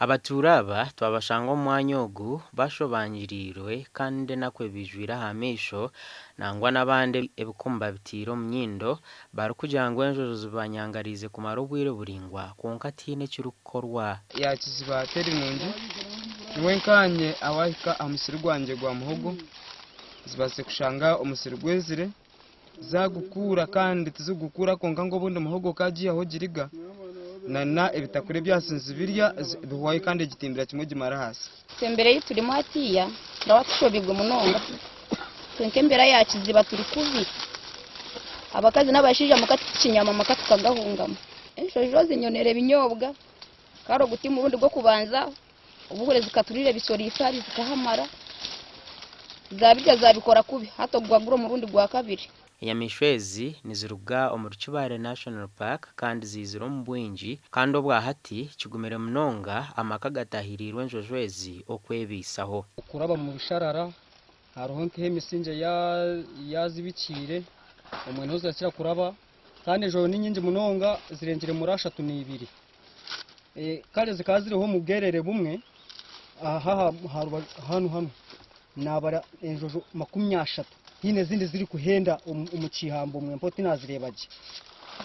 Abatuura aba twabashanga omwanya ogu bashobangiriirwe kandi nakwe bijwire aha maisho nangwa n'abandi ebikumba bitiire omu nyindo barikugira ngu enjojo zibanyangarize kumara obwire buringwa kwonka tiine ekirikukorwa. Yakiziba teri nungi niwe nkanye awahika aha musiri gwangye gwa muhogo zibaase kushanga omusiri gwezire zagukura kandi tizigukura konka ngo obundi muhogo kagiye aho giriga na ebitakure byasinze birya bihuwaye kandi igitimbira kimwe gimara hasi. Sembere yiturimo hatiya turawa tushobigwe munonga twenke mbera yakiziba turi kubi abakazi n'abashija mukakinyama makatukagahungama enjojo zinyonere binyobwa karo gutima ubundi bwo kubanza ubuhure zikaturire bisori ifari zikahamara zabirya zabikora kubi hato gwagura mu rundi gwa kabiri. Enyamishwezi niziruga omuri Kibale National Park kandi zizira omu bwingi kandi obwa hati kigumire munonga amaka gatahirirwe enjojwezi okwebisaho. Kuraba mu bisharara hariho nk'emisinge yazibikire omwene hoza kira kuraba kandi enjojo ni nyingi munonga zirengire muri 32 kale zikazireho mu bwerere bumwe aha hano nabara enjojo 30 hine zindi ziri kuhenda umukihambo mwe mpoti nazirebaje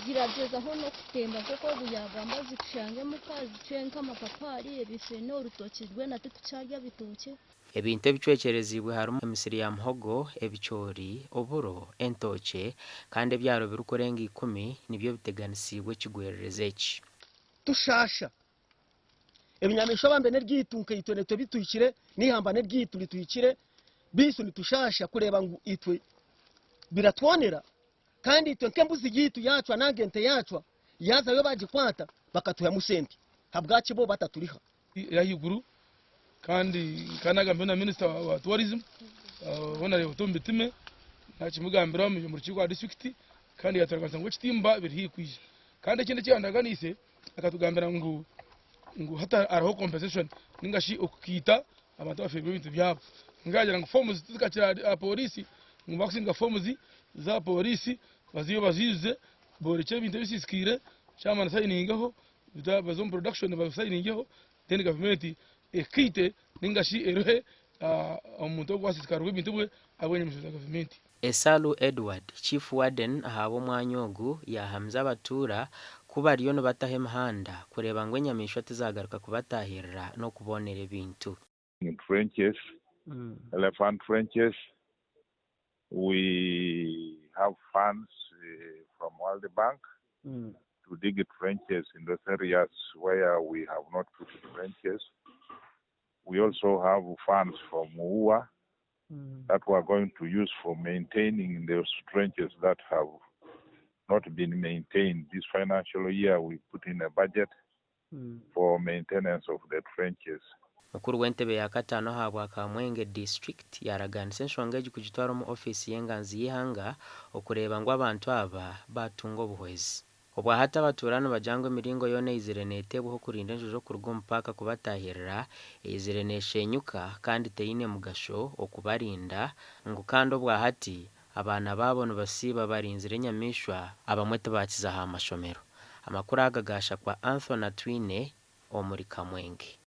ziragezaho no kutemba koko buyagamba zishange mukazi cenka amapapari ebifene urutokirwe na tucyarya bitoke. Ebintu ebicwekerezibwe harimu emisiri ya muhogo, ebicoori, oburo, entoke kandi ebyaro birukurenga 10 nibyo biteganisibwe kigwerereza eki. Tushasha ebinyamisho bambe neryitunke itone to bituyikire nihamba neryitu lituyikire bisu nitushasha kureba ngo itwe biratwonera kandi itwe nkembuzi yitu yacwa nagente yacwa yaza yo bagikwata bakatuya musenti habwaci bo bataturiha yahiguru kandi kanagambe na minister wa tourism wona leo tombitime nakimugambira mu rukiko district kandi yataragaza ngo kitimba biri kwije kandi ikindi cyandaganise akatugambira ngo hata araho compensation ningashi okukita abantu bafebwe ibintu byabo ngagira ngo forms zikakira polisi ngo bakusinga forms za polisi baziyo bazize boreke ibintu bisiskire cyama na signingaho bazo production ba signingaho then government ekite ningashi erohe omuntu gwasikarwa ibintu bwe abonye mushuza government. Esalu Edward Chief Warden ahabo mwanya ogu yahamza Abatuura kuba ariyo no batahe mahanda kureba ngo enyamishwa tizagaruka kubatahirira no kubonera ebintu. In trenches, elephant trenches, we have funds from World Bank to dig trenches in those areas where we have not put trenches. We also have funds from UWA that we are going to use for maintaining those trenches that have not been maintained. This financial year we put in a budget for maintenance of the trenches. Mukuru w'entebe ya katano habwa Kamwenge district yaraganise enshonga egikugitwara mu office y'enganzi y'ihanga okureba ngo abantu aba batunga obuhwezi. Obwa hata Abatuura bajangwa emiringo yone izire netebweho kurinda enjojo kuruga omupaka kubatahirira izire neshenyuka kandi teine mugasho okubarinda ngo kandi obwa hati abana babo nibasiba barinzire enyamishwa abamwe tebakiza ha mashomero. Amakuru agagasha kwa Anthony Twine omuri Kamwenge.